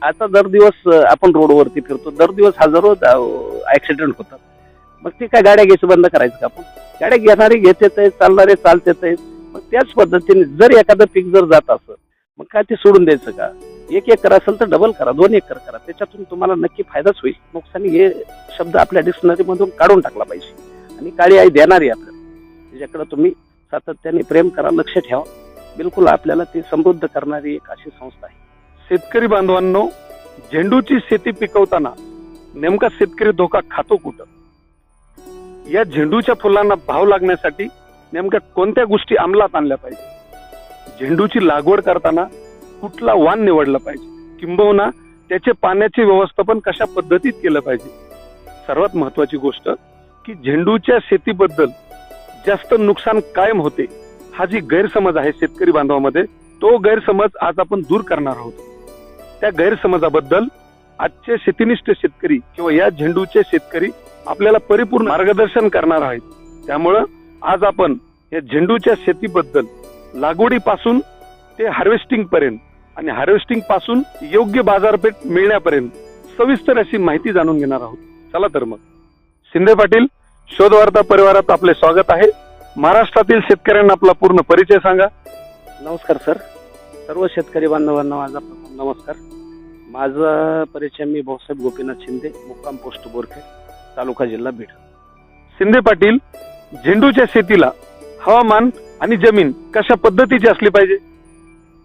आता दर दिवस आपण रोडवरती फिरतो, दर दिवस हजारो ऍक्सिडेंट होतात. मग ते काय गाड्या घ्यायचं बंद करायचं का आपण? गाड्या घेणारे घेतात आहेत, चालणारे चालतात आहेत. मग त्याच पद्धतीने जर एखादं पीक जर जात असेल मग काय ते सोडून द्यायचं का? 1 एकर असेल तर डबल करा, 2 एकर करा, त्याच्यातून तुम्हाला नक्की फायदाच होईल. नुकसानी हे शब्द आपल्या डिक्शनरी मधून काढून टाकला पाहिजे. आणि काळी आई देणारी आपल्याला, त्याच्याकडे तुम्ही सातत्याने प्रेम करा, लक्ष ठेवा. बिलकुल आपल्याला ती समृद्ध करणारी एक अशी संस्था आहे. शेतकरी बांधवांनो, झेंडूची शेती पिकवताना नेमका शेतकरी धोका खातो कुठं? या झेंडूच्या फुलांना भाव लागण्यासाठी नेमक्या कोणत्या गोष्टी अंमलात आणल्या पाहिजे? झेंडूची लागवड करताना कुठला वाण निवडला पाहिजे, किंबहुना त्याचे पाण्याचे व्यवस्थापन कशा पद्धतीत केलं पाहिजे? सर्वात महत्वाची गोष्ट की झेंडूच्या शेतीबद्दल जास्त नुकसान कायम होते हा जी गैरसमज आहे शेतकरी बांधवामध्ये, तो गैरसमज आज आपण दूर करणार आहोत. त्या गैरसमजाबद्दल आजचे शेतीनिष्ठ शेतकरी किंवा या झेंडूचे शेतकरी आपल्याला परिपूर्ण मार्गदर्शन करणार आहेत. त्यामुळं आज आपण या झेंडूच्या शेतीबद्दल लागवडीपासून ते हार्वेस्टिंग पर्यंत आणि हार्वेस्टिंग पासून योग्य बाजारपेठ मिळण्यापर्यंत सविस्तर अशी माहिती जाणून घेणार आहोत. चला तर मग. शिंदे पाटील शोध वार्ता परिवारात आपले स्वागत आहे. महाराष्ट्रातील शेतकऱ्यांना आपला पूर्ण परिचय सांगा. नमस्कार सर, सर्व शेतकरी बांधवांना माझा नमस्कार. माझा परिचय, मी भाऊसाहेब गोपीनाथ शिंदे, मुक्काम पोस्ट बोरखेड, तालुका जिल्हा बीड. शिंदे पाटील, झेंडूच्या शेतीला हवामान आणि जमीन कशा पद्धतीची असली पाहिजे?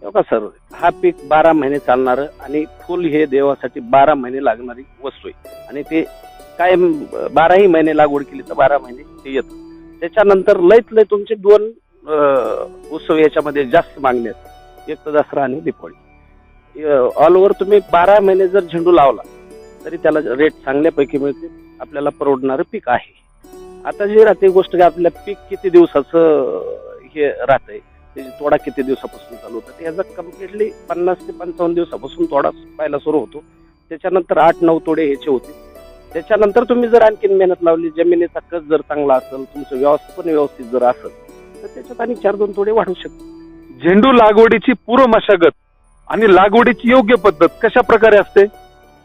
का सर, हा पीक 12 महिने चालणार आणि फुल हे देवासाठी 12 महिने लागणारी वस्तू आहे. आणि ते काय 12ही महिने लागवड केली तर 12 महिने ते येतं. त्याच्यानंतर लयत लय तुमचे 2 उत्सव याच्यामध्ये जास्त मागणी आहेत, एक तर दसरा आणि दिवाळी. ऑल ओव्हर तुम्ही 12 महिने जर झेंडू लावला तरी त्याला रेट चांगल्यापैकी मिळते, आपल्याला परवडणारं पीक आहे. आता जी राहते गोष्ट, आपल्या पीक किती दिवसाचं हे राहतंय, त्याची तोडा किती दिवसापासून चालू होतं, याचा कम्प्लिटली 50 ते 55 दिवसापासून तोडा पाहायला सुरू होतो. त्याच्यानंतर 8-9 तोडे ह्याचे होते. त्याच्यानंतर तुम्ही जर आणखीन मेहनत लावली, जमिनीचा कस जर चांगला असेल, तुमचं व्यवस्थापन व्यवस्थित जर असेल तर त्याच्यात आणि 4-2 तोडे वाढू शकतो. झेंडू लागवडीची पूर्व मशागत आणि लागवडीची योग्य पद्धत कशा प्रकारे असते?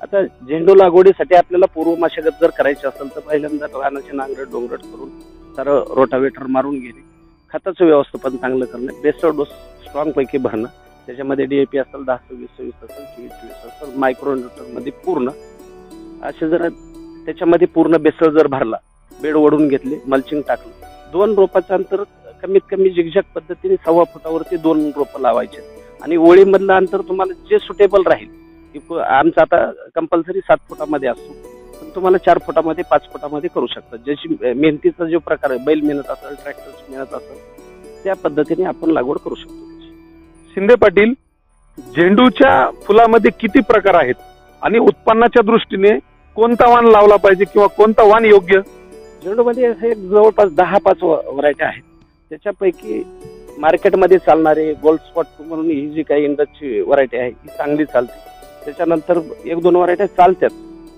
आता झेंडू लागवडीसाठी आपल्याला पूर्व मशागत जर करायची असेल तर पहिल्यांदा रानाचे नांगरट डोंगरट करून सारं रोटावेटर मारून घेणे, खताचं व्यवस्थापन चांगलं करणे, बेसर डोस स्ट्रॉंग पैकी भरणं, त्याच्यामध्ये DAP असेल 10-20-20 असेल, 24-20 असेल, मायक्रोन्यूट्रन मध्ये पूर्ण असे जर त्याच्यामध्ये पूर्ण बेसळ जर भरला, बेड ओढून घेतले, मल्चिंग टाकलं, 2 रोपाचं अंतर कमीत कमी झिगझॅग पद्धतीने 1.25 फुटावरती 2 रोपं लावायचे. आणि ओळीमधलं अंतर तुम्हाला जे सुटेबल राहील, आमचा आता कंपल्सरी 7 फुटामध्ये असतो, पण तुम्हाला 4 फुटामध्ये 5 फुटामध्ये करू शकता. ज्याची मेहनतीचा जो प्रकार आहे, बैल मेहनत असेल, ट्रॅक्टरची मेहनत असेल, त्या पद्धतीने आपण लागवड करू शकतो. शिंदे पाटील, झेंडूच्या फुलामध्ये किती प्रकार आहेत आणि उत्पन्नाच्या दृष्टीने कोणता वाण लावला पाहिजे किंवा कोणता वाण योग्य? झेंडूमध्ये असे जवळपास 10-5 व्हरायटी आहेत. त्याच्यापैकी मार्केटमध्ये चालणारे गोल्ड स्पॉट म्हणून ही जी काही इंडसची व्हरायटी आहे ही चांगली चालते. त्याच्यानंतर 1-2 व्हरायटी चालतात,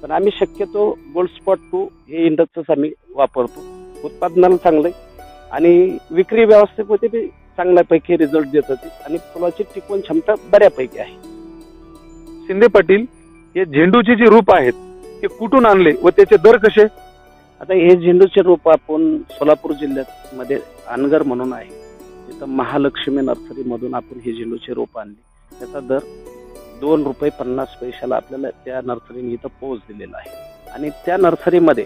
पण आम्ही शक्यतो गोल्ड स्पॉट 2 हे इंडसच आम्ही वापरतो. उत्पादनाला चांगलं आहे आणि विक्री व्यवस्थेमध्ये बी चांगल्यापैकी रिझल्ट देत होते आणि फुलाची टिकवण क्षमता बऱ्यापैकी आहे. शिंदे पाटील, हे झेंडूचे जे रूप आहेत ते कुठून आणले व त्याचे दर कसे? आता हे झेंडूचे रोप आपण सोलापूर जिल्ह्यात मध्ये अनगर म्हणून आहे, तिथं महालक्ष्मी नर्सरी मधून आपण हे झेंडूचे रोप आणले. त्याचा दर ₹2.50 आपल्याला त्या नर्सरीने इथं पोच दिलेला आहे. आणि त्या नर्सरीमध्ये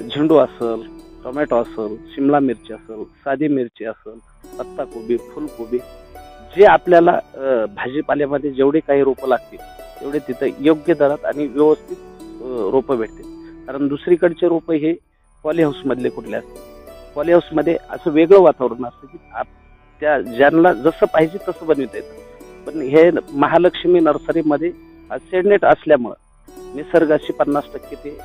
झेंडू असेल, टोमॅटो असेल, शिमला मिरची असेल, साधी मिरची असेल, पत्ताकोबी, फुलकोबी, जे आपल्याला भाजीपाल्यामध्ये जेवढे काही रोपं लागतील तेवढे तिथं योग्य दरात आणि व्यवस्थित रोपं भेटतील. कारण दुसरीकडचे रोपं हे पॉलीहाऊस मधले कुठले असतात, पॉलीहाऊस मध्ये असं वेगळं वातावरण असतं की त्या ज्यांना जसं पाहिजे तसं बनवता येतं. पण हे महालक्ष्मी नर्सरीमध्ये शेडनेट असल्यामुळं निसर्गाशी 50% ते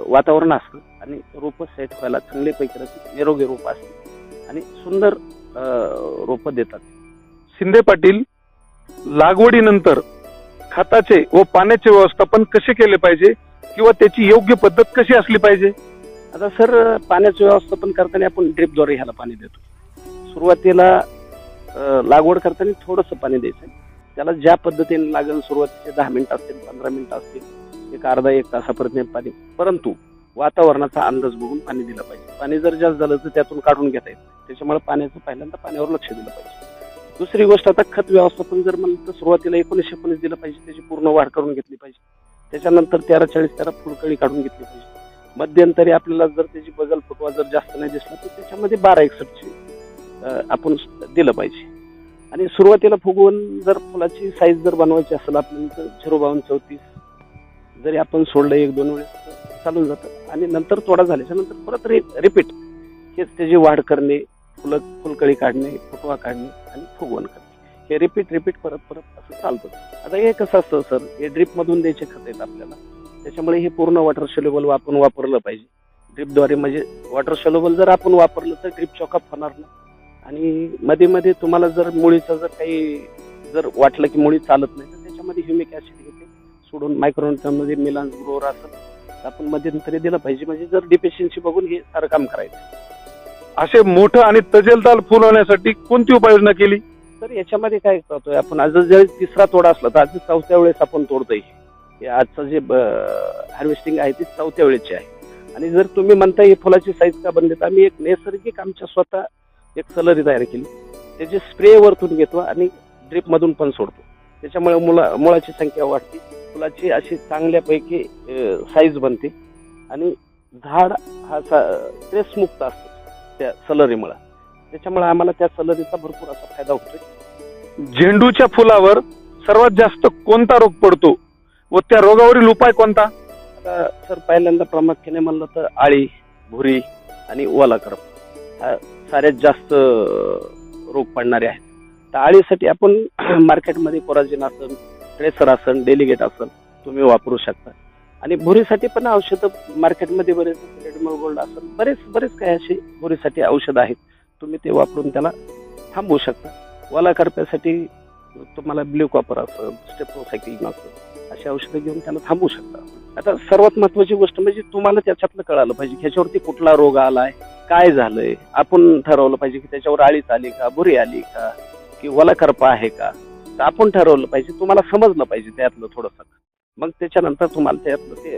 वातावरण असतं आणि रोपं सेट व्हायला चांगल्यापैकी निरोगी रोपं असतात आणि सुंदर रोपं देतात. शिंदे पाटील, लागवडीनंतर खताचे व पाण्याचे व्यवस्थापन कसे केले पाहिजे किंवा त्याची योग्य पद्धत कशी असली पाहिजे? आता सर, पाण्याचं व्यवस्थापन करताना आपण ड्रिपद्वारे ह्याला पाणी देतो. सुरुवातीला लागवड करताना थोडंसं पाणी द्यायचं, त्याला ज्या पद्धतीने लागेल सुरुवातीचे 10 मिनिटं असतील, 15 मिनिटं असतील, एक अर्धा 1 तासापर्यंत पाणी, परंतु वातावरणाचा अंदाज बघून पाणी दिलं पाहिजे. पाणी जर जास्त झालं तर त्यातून काढून घेता येत नाही. त्याच्यामुळे पाण्याचं पहिल्यांदा पाण्यावर लक्ष दिलं पाहिजे. दुसरी गोष्ट, आता खत व्यवस्थापन जर म्हणलं तर सुरुवातीला 19-19 दिलं पाहिजे, त्याची पूर्ण वाढ करून घेतली पाहिजे. त्याच्यानंतर 13-40 फुलकळी काढून घेतली पाहिजे. मध्यंतरी आपल्याला जर त्याची बगल फुटवा जर जास्त नाही दिसला तर त्याच्यामध्ये 12-61 आपण दिलं पाहिजे. आणि सुरुवातीला फुगवून जर फुलाची साईज जर बनवायची असेल आपल्याला तर 052-34 जरी आपण सोडलं 1-2 वेळेस चालून जातं. आणि नंतर तोडा झाल्याच्या नंतर परत रिपीट हेच त्याची वाढ करणे, फुलकळी काढणे, फुटवा काढणे आणि फुगवण करणे, हे रिपीट परत असं चालतं. आता हे कसं असतं सर, हे ड्रीप मधून द्यायचे खत आहेत आपल्याला, त्याच्यामुळे हे पूर्ण वॉटर सोल्युबल आपण वापरलं पाहिजे. ड्रीपद्वारे म्हणजे वॉटर सोल्युबल जर आपण वापरलं तर ड्रीप चॉकअप होणार नाही. आणि मध्ये तुम्हाला जर मुळीचं जर काही जर वाटलं की मुळी चालत नाही तर त्याच्यामध्ये ह्युमिक ऍसिड घेते सोडून मायक्रोन्यूट्रनमध्ये मिलान ग्रोअर असेल तर आपण मध्यंतरी दिलं पाहिजे. म्हणजे जर डिफिशियन्सी बघून हे सारं काम करायचं. असे मोठं आणि तजेलदार फुल होण्यासाठी कोणती उपाययोजना केली? तर याच्यामध्ये काय करतोय आपण, आज जर तिसरा तोडा असला तर आज 4थ्या वेळेस आपण तोडतोय. आजचं जे हार्वेस्टिंग आहे ती 4थ्या वेळेची आहे. आणि जर तुम्ही म्हणताय फुलाची साईज का बनली तर आम्ही एक नैसर्गिक आमच्या स्वतः एक सलरी तयार केली, त्याची स्प्रे वरतून घेतो आणि ड्रीप मधून पण सोडतो. त्याच्यामुळे मुळाची संख्या वाढते, फुलाची अशी चांगल्यापैकी साईज बनते आणि झाड हा स्ट्रेसमुक्त असतो त्या सलरीमुळे. त्याच्यामुळे आम्हाला त्या सलरीचा भरपूर असा फायदा होतोय. झेंडूच्या फुलावर सर्वात जास्त कोणता रोग पडतो व त्या रोगावरील उपाय कोणता? आता सर पहिल्यांदा प्रामुख्याने म्हणलं तर आळी, भुरी आणि ओला करप हा साऱ्यात जास्त रोग पडणारे आहेत. तर आळीसाठी आपण मार्केटमध्ये कोराजिन असेल, ट्रेसर असेल, डेलिगेट असेल तुम्ही वापरू शकता. आणि भुरीसाठी पण औषधं मार्केटमध्ये बरेच रेडमल गोल्ड असेल, बरेच काही अशी भुरीसाठी औषधं आहेत, तुम्ही ते वापरून त्याला थांबवू शकता. ओला करप्यासाठी तुम्हाला ब्ल्यू कॉपर असेल, स्टेप्रोसायक्लिन असेल अशी औषधं घेऊन त्याला थांबवू शकता. आता सर्वात महत्वाची गोष्ट म्हणजे तुम्हाला त्याच्यातलं कळालं पाहिजे ह्याच्यावरती कुठला रोग आलाय, काय झालंय. आपण ठरवलं पाहिजे की त्याच्यावर आळीच आली का, भुरी आली का, की ओला करपा आहे का, तर आपण ठरवलं पाहिजे. तुम्हाला समजलं पाहिजे त्यातलं थोडंसं, मग त्याच्यानंतर तुम्हाला त्यातलं ते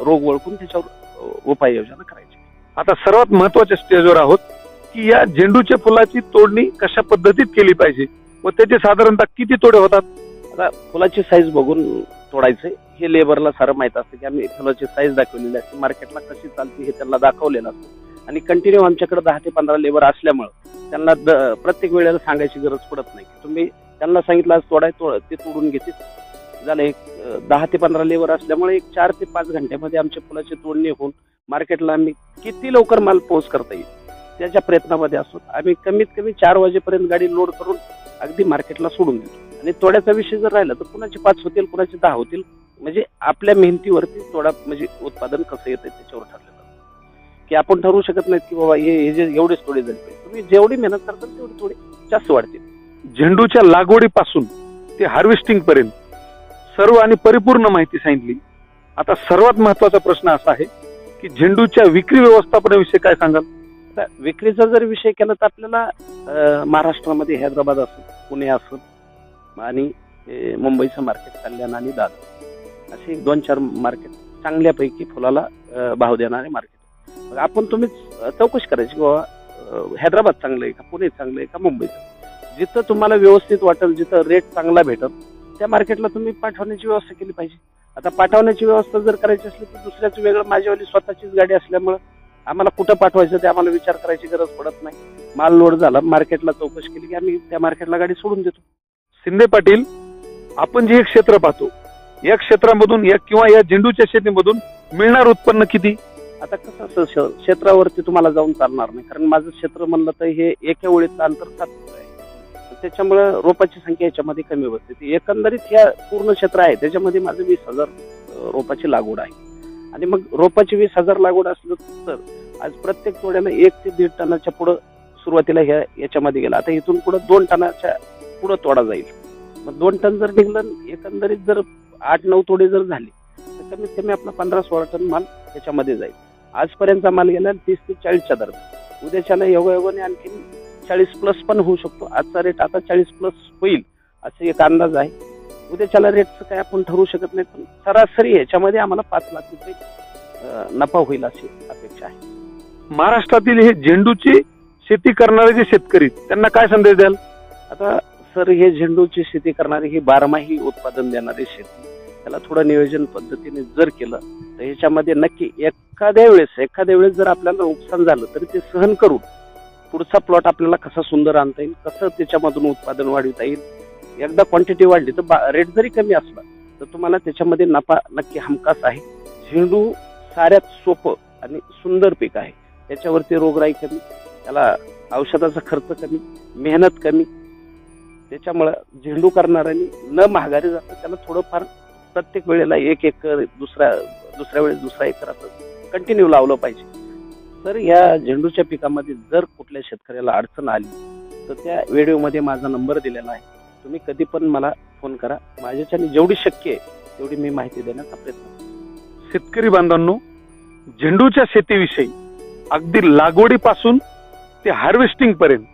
रोग ओळखून त्याच्यावर उपाययोजना करायची. आता सर्वात महत्वाच्या स्टेजवर आहोत की या झेंडूच्या फुलाची तोडणी कशा पद्धतीत केली पाहिजे व त्याचे साधारणतः किती तोडे होतात? आता फुलाची साईज बघून तोडायचं हे लेबरला सारं माहित असतं की आम्ही फुलाची साईज दाखवलेली असते, मार्केटला कशी चालते हे त्यांना दाखवलेलं असतं. आणि कंटिन्यू आमच्याकडे 10 ते 15 लेबर असल्यामुळे त्यांना प्रत्येक वेळेला सांगायची गरज पडत नाही. तुम्ही त्यांना सांगितलं आज ते तोडून घेतील. झालं एक 10 ते 15 लेबर असल्यामुळे एक 4 ते 5 घंट्यामध्ये आमच्या फुलाची तोडणी होऊन मार्केटला आम्ही किती लवकर माल पोहोच करता येईल त्याच्या प्रयत्नामध्ये असतो. आम्ही कमीत कमी 4 वाजेपर्यंत गाडी लोड करून अगदी मार्केटला सोडून देतो. आणि तोड्याचा विषय जर राहिला तर कुणाचे 5 होतील, कुणाचे 10 होतील. म्हणजे आपल्या मेहनतीवरती तोडा म्हणजे उत्पादन कसं येतं त्याच्यावर ठरलेलं की आपण ठरवू शकत नाही की बाबा हे जे एवढेच तोडे झाले पाहिजे. तुम्ही जेवढी मेहनत करता तेवढे थोडे जास्त वाढतील. झेंडूच्या लागवडीपासून ते हार्वेस्टिंग पर्यंत सर्व आणि परिपूर्ण माहिती सांगितली. आता सर्वात महत्वाचा प्रश्न असा आहे की झेंडूच्या विक्री व्यवस्थापनाविषयी काय सांगाल? आता विक्रीचा जर विषय केला तर आपल्याला महाराष्ट्रामध्ये हैदराबाद असेल, पुणे असेल आणि मुंबईचं मार्केट, कल्याण आणि दादर असे 2-4 मार्केट चांगल्यापैकी फुलाला भाव देणारे मार्केट. मग आपण तुम्ही चौकशी करायची की बाबा हैदराबाद चांगलं आहे का, पुणे चांगलं आहे का, मुंबईचं. जिथं तुम्हाला व्यवस्थित वाटेल, जिथं रेट चांगला भेटेल त्या मार्केटला तुम्ही पाठवण्याची व्यवस्था केली पाहिजे. आता पाठवण्याची व्यवस्था जर करायची असली तर दुसऱ्याचं वेगळं, माझ्यावाली स्वतःचीच गाडी असल्यामुळं आम्हाला कुठं पाठवायचं ते आम्हाला विचार करायची गरज पडत नाही. माल लोड झाला, मार्केटला चौकशी केली की आम्ही त्या मार्केटला गाडी सोडून देतो. शिंदे पाटील, आपण जे एक क्षेत्र पाहतो या क्षेत्रामधून किंवा या झेंडूच्या शेतीमधून मिळणार उत्पन्न किती? आता कसं असं क्षेत्रावरती तुम्हाला जाऊन चालणार नाही, कारण माझं क्षेत्र म्हणलं तर हे एका ओळीतलं अंतर 7 आहे. त्याच्यामुळे रोपाची संख्या याच्यामध्ये कमी बसते. एकंदरीत या पूर्ण क्षेत्र आहे त्याच्यामध्ये माझं 20,000 रोपाची लागवड आहे. आणि मग रोपाची 20,000 लागवड असलं तर आज प्रत्येक तोड्याला 1 ते 1.5 टनाच्या पुढं सुरुवातीला याच्यामध्ये गेला. आता इथून पुढं 2 टनाच्या पुढं तोडा जाईल. मग 2 टन जर निघलं, एकंदरीत जर 8-9 तोडे जर झाले तर कमीत कमी आपला 15-16 टन माल याच्यामध्ये जाईल. आजपर्यंतचा माल गेला 30 ते 40च्या दरम्यान. उद्याच्याला योगायोगाने आणखी 40+ पण होऊ शकतो. आजचा रेट आता 40+ होईल असा एक अंदाज आहे. उद्याच्याला रेटचं काय आपण ठरवू शकत नाही, पण सरासरी ह्याच्यामध्ये आम्हाला 5 लाख रुपये नफा होईल अशी अपेक्षा आहे. महाराष्ट्रातील हे झेंडूची शेती करणारे जे शेतकरी त्यांना काय संदेश द्याल? आता सर, हे झेंडूची शेती करणारी ही बारमाही उत्पादन देणारी शेती, त्याला थोडं नियोजन पद्धतीने जर केलं तर ह्याच्यामध्ये नक्की एखाद्या वेळेस जर आपल्याला नुकसान झालं तरी ते सहन करून पुढचा प्लॉट आपल्याला कसा सुंदर आणता येईल, कसं त्याच्यामधून उत्पादन वाढवता येईल. एकदा क्वांटिटी वाढली तर रेट जरी कमी असला तर तुम्हाला त्याच्यामध्ये नफा नक्की हमखास आहे. झेंडू साऱ्यात सोपं आणि सुंदर पीक आहे. त्याच्यावरती रोगराई कमी, त्याला औषधाचा खर्च कमी, मेहनत कमी. त्याच्यामुळं झेंडू करणाऱ्यांनी न महागारी जाता त्याला थोडंफार प्रत्येक वेळेला 1 एकर, दुसऱ्या वेळेस दुसरा एकर असं कंटिन्यू लावलं पाहिजे. तर या झेंडूच्या पिकामध्ये जर कुठल्या शेतकऱ्याला अडचण आली तर त्या व्हिडिओमध्ये माझा नंबर दिलेला आहे. तुम्ही कधी पण मला फोन करा. माझ्याच्याने जेवढी शक्य आहे तेवढी मी माहिती देण्याचा प्रयत्न करतो. शेतकरी बांधवांनो, झेंडूच्या शेतीविषयी अगदी लागवडीपासून ते हार्वेस्टिंग पर्यंत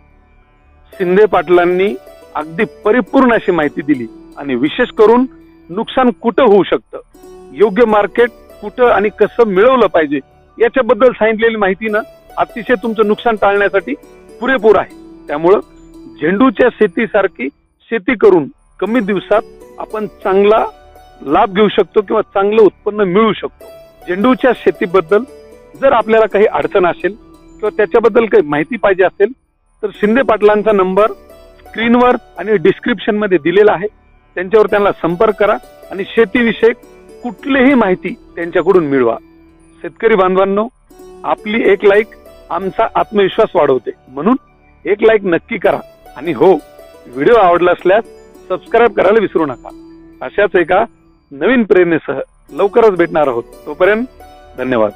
शिंदे पाटलांनी अगदी परिपूर्ण अशी माहिती दिली आणि विशेष करून नुकसान कुठं होऊ शकतं, योग्य मार्केट कुठं आणि कसं मिळवलं पाहिजे याच्याबद्दल सांगितलेली माहिती ना अतिशय तुमचं नुकसान टाळण्यासाठी पुरेपूर आहे. त्यामुळं झेंडूच्या शेतीसारखी शेती करून कमी दिवसात आपण चांगला लाभ घेऊ शकतो किंवा चांगलं उत्पन्न मिळवू शकतो. झेंडूच्या शेतीबद्दल जर आपल्याला काही अडचण असेल किंवा त्याच्याबद्दल काही माहिती पाहिजे असेल तर शिंदे पाटलांचा नंबर स्क्रीनवर आणि डिस्क्रिप्शन मध्ये दिलेला आहे. त्यांच्यावर त्यांना संपर्क करा आणि शेतीविषयक कुठलीही माहिती त्यांच्याकडून मिळवा. शेतकरी बांधवांनो, आपली 1 लाईक आमचा आत्मविश्वास वाढवते, म्हणून 1 लाईक नक्की करा. आणि हो, व्हिडिओ आवडला असल्यास सबस्क्राईब करायला विसरू नका. अशाच एका नवीन प्रेरणेसह लवकरच भेटणार आहोत. तोपर्यंत धन्यवाद.